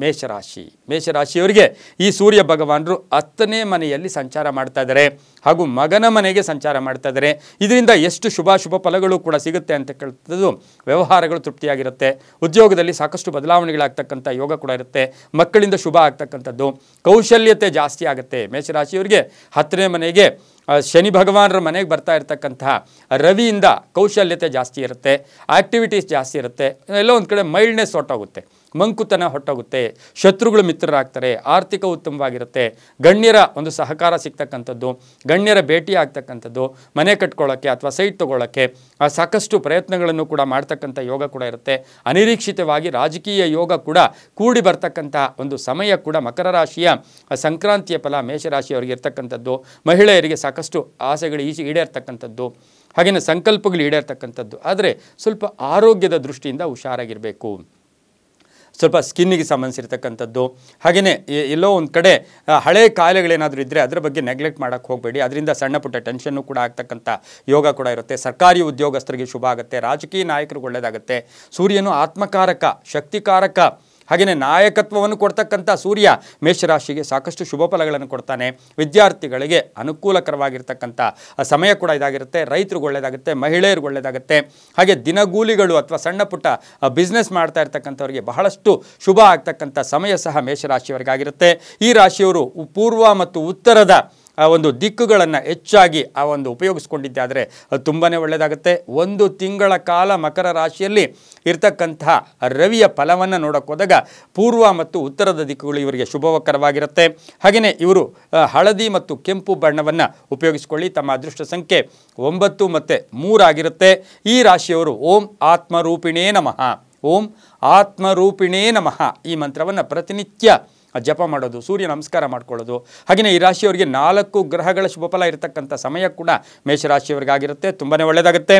ಮೇಷರಾಶಿಯವರಿಗೆ ಈ ಸೂರ್ಯ ಭಗವಾನರು 10ನೇ ಮನೆಯಲ್ಲಿ ಸಂಚಾರ ಮಾಡ್ತಾ ಇದ್ದಾರೆ ಹಾಗೂ ಮಗನ ಮನೆಗೆ ಸಂಚಾರ ಮಾಡ್ತಾ ಇದ್ದಾರೆ. ಇದರಿಂದ ಎಷ್ಟು ಶುಭ ಫಲಗಳು ಕೂಡ ಸಿಗುತ್ತೆ ಅಂತ ಕೇಳ್ತದ್ದು. ವ್ಯವಹಾರಗಳು ತೃಪ್ತಿಯಾಗಿರುತ್ತೆ, ಉದ್ಯೋಗದಲ್ಲಿ ಸಾಕಷ್ಟು ಬದಲಾವಣೆಗಳಾಗ್ತಕ್ಕಂಥ ಯೋಗ ಕೂಡ ಇರುತ್ತೆ, ಮಕ್ಕಳಿಂದ ಶುಭ ಆಗ್ತಕ್ಕಂಥದ್ದು, ಕೌಶಲ್ಯತೆ ಜಾಸ್ತಿ ಆಗುತ್ತೆ. ಮೇಷರಾಶಿಯವರಿಗೆ 10ನೇ ಮನೆಗೆ ಶನಿ ಭಗವಾನರ ಮನೆಗೆ ಬರ್ತಾ ಇರತಕ್ಕಂತಹ ರವಿಯಿಂದ ಕೌಶಲ್ಯತೆ ಜಾಸ್ತಿ ಇರುತ್ತೆ, ಆ್ಯಕ್ಟಿವಿಟೀಸ್ ಜಾಸ್ತಿ ಇರುತ್ತೆ, ಎಲ್ಲೋ ಒಂದು ಕಡೆ ಮೈಲ್ಡ್ನೆಸ್ ಹೊಟ್ಟೋಗುತ್ತೆ, ಮಂಕುತನ ಹೊಟ್ಟೋಗುತ್ತೆ, ಶತ್ರುಗಳು ಮಿತ್ರರಾಗ್ತಾರೆ, ಆರ್ಥಿಕ ಉತ್ತಮವಾಗಿರುತ್ತೆ, ಗಣ್ಯರ ಒಂದು ಸಹಕಾರ ಸಿಗ್ತಕ್ಕಂಥದ್ದು, ಗಣ್ಯರ ಭೇಟಿ ಆಗ್ತಕ್ಕಂಥದ್ದು, ಮನೆ ಕಟ್ಕೊಳ್ಳೋಕ್ಕೆ ಅಥವಾ ಸೈಟ್ ತೊಗೊಳ್ಳೋಕ್ಕೆ ಸಾಕಷ್ಟು ಪ್ರಯತ್ನಗಳನ್ನು ಕೂಡ ಮಾಡ್ತಕ್ಕಂಥ ಯೋಗ ಕೂಡ ಇರುತ್ತೆ. ಅನಿರೀಕ್ಷಿತವಾಗಿ ರಾಜಕೀಯ ಯೋಗ ಕೂಡ ಕೂಡಿ ಬರ್ತಕ್ಕಂಥ ಒಂದು ಸಮಯ ಕೂಡ ಮಕರ ರಾಶಿಯ ಸಂಕ್ರಾಂತಿಯ ಫಲ ಮೇಷರಾಶಿಯವರಿಗೆ ಇರ್ತಕ್ಕಂಥದ್ದು. ಮಹಿಳೆಯರಿಗೆ ಸಾಕಷ್ಟು ಆಸೆಗಳು ಈಡೇರ್ತಕ್ಕಂಥದ್ದು, ಹಾಗೆಯೇ ಸಂಕಲ್ಪಗಳು ಈಡೇರ್ತಕ್ಕಂಥದ್ದು. ಆದರೆ ಸ್ವಲ್ಪ ಆರೋಗ್ಯದ ದೃಷ್ಟಿಯಿಂದ ಹುಷಾರಾಗಿರಬೇಕು. ಸ್ವಲ್ಪ ಸ್ಕಿನ್ನಿಗೆ ಸಂಬಂಧಿಸಿರ್ತಕ್ಕಂಥದ್ದು, ಹಾಗೆಯೇ ಎಲ್ಲೋ ಒಂದು ಕಡೆ ಹಳೆ ಕಾಯಿಲೆಗಳೇನಾದರೂ ಇದ್ದರೆ ಅದರ ಬಗ್ಗೆ ನೆಗ್ಲೆಕ್ಟ್ ಮಾಡೋಕ್ಕೆ ಹೋಗಬೇಡಿ. ಅದರಿಂದ ಸಣ್ಣ ಪುಟ್ಟ ಟೆನ್ಷನ್ನು ಕೂಡ ಆಗ್ತಕ್ಕಂಥ ಯೋಗ ಕೂಡ ಇರುತ್ತೆ. ಸರ್ಕಾರಿ ಉದ್ಯೋಗಸ್ಥರಿಗೆ ಶುಭ ಆಗುತ್ತೆ, ರಾಜಕೀಯ ನಾಯಕರಿಗೆ ಒಳ್ಳೆಯದಾಗುತ್ತೆ. ಸೂರ್ಯನು ಆತ್ಮಕಾರಕ, ಶಕ್ತಿಕಾರಕ, ಹಾಗೆಯೇ ನಾಯಕತ್ವವನ್ನು ಕೊಡ್ತಕ್ಕಂಥ ಸೂರ್ಯ ಮೇಷರಾಶಿಗೆ ಸಾಕಷ್ಟು ಶುಭ ಫಲಗಳನ್ನು ಕೊಡ್ತಾನೆ. ವಿದ್ಯಾರ್ಥಿಗಳಿಗೆ ಅನುಕೂಲಕರವಾಗಿರ್ತಕ್ಕಂಥ ಸಮಯ ಕೂಡ ಇದಾಗಿರುತ್ತೆ. ರೈತರಿಗೆ ಒಳ್ಳೆಯದಾಗುತ್ತೆ, ಮಹಿಳೆಯರಿಗೆ ಒಳ್ಳೆಯದಾಗುತ್ತೆ. ಹಾಗೆ ದಿನಗೂಲಿಗಳು ಅಥವಾ ಸಣ್ಣ ಪುಟ್ಟ ಬಿಸ್ನೆಸ್ ಮಾಡ್ತಾ ಇರ್ತಕ್ಕಂಥವ್ರಿಗೆ ಬಹಳಷ್ಟು ಶುಭ ಆಗ್ತಕ್ಕಂಥ ಸಮಯ ಸಹ ಮೇಷರಾಶಿಯವರಿಗಾಗಿರುತ್ತೆ. ಈ ರಾಶಿಯವರು ಪೂರ್ವ ಮತ್ತು ಉತ್ತರದ ಒಂದು ದಿಕ್ಕುಗಳನ್ನು ಹೆಚ್ಚಾಗಿ ಉಪಯೋಗಿಸ್ಕೊಂಡಿದ್ದಾದರೆ ತುಂಬಾ ಒಳ್ಳೆಯದಾಗುತ್ತೆ. 1 ತಿಂಗಳ ಕಾಲ ಮಕರ ರಾಶಿಯಲ್ಲಿ ಇರ್ತಕ್ಕಂತಹ ರವಿಯ ಫಲವನ್ನು ನೋಡೋಕೆ ಹೋದಾಗ ಪೂರ್ವ ಮತ್ತು ಉತ್ತರದ ದಿಕ್ಕುಗಳು ಇವರಿಗೆ ಶುಭಕರವಾಗಿರುತ್ತೆ. ಹಾಗೆಯೇ ಇವರು ಹಳದಿ ಮತ್ತು ಕೆಂಪು ಬಣ್ಣವನ್ನು ಉಪಯೋಗಿಸಿಕೊಳ್ಳಿ. ತಮ್ಮ ಅದೃಷ್ಟ ಸಂಖ್ಯೆ 9 ಮತ್ತು 3 ಆಗಿರುತ್ತೆ. ಈ ರಾಶಿಯವರು ಓಂ ಆತ್ಮರೂಪಿಣೇ ನಮಃ, ಓಂ ಆತ್ಮರೂಪಿಣೇ ನಮಃ ಈ ಮಂತ್ರವನ್ನು ಪ್ರತಿನಿತ್ಯ ಜಪ ಮಾಡೋದು, ಸೂರ್ಯ ನಮಸ್ಕಾರ ಮಾಡ್ಕೊಳ್ಳೋದು. ಹಾಗೆಯೇ ಈ ರಾಶಿಯವರಿಗೆ 4 ಗ್ರಹಗಳ ಶುಭಫಲ ಇರತಕ್ಕಂಥ ಸಮಯ ಕೂಡ ಮೇಷರಾಶಿಯವರಿಗಾಗಿರುತ್ತೆ. ತುಂಬಾ ಒಳ್ಳೆಯದಾಗುತ್ತೆ.